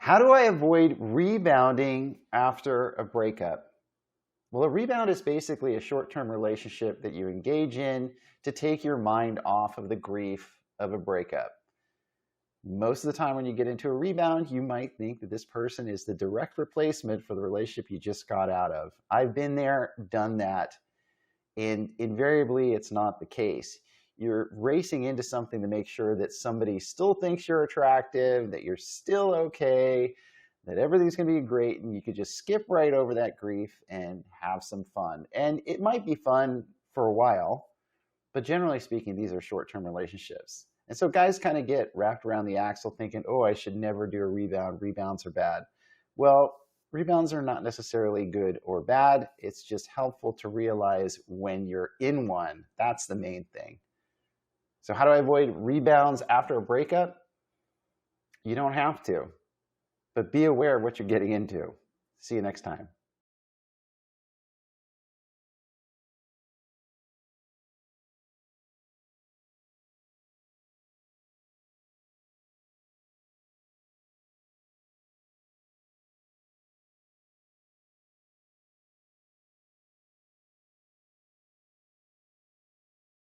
How do I avoid rebounding after a breakup? Well, a rebound is basically a short-term relationship that you engage in to take your mind off of the grief of a breakup. Most of the time when you get into a rebound, you might think that this person is the direct replacement for the relationship you just got out of. I've been there, done that, and invariably it's not the case. You're racing into something to make sure that somebody still thinks you're attractive, that you're still okay, that everything's going to be great, and you could just skip right over that grief and have some fun. And it might be fun for a while, but generally speaking, these are short-term relationships. And so guys kind of get wrapped around the axle thinking, oh, I should never do a rebound. Rebounds are bad. Well, rebounds are not necessarily good or bad. It's just helpful to realize when you're in one. That's the main thing. So how do I avoid rebounds after a breakup? You don't have to, but be aware of what you're getting into. See you next time.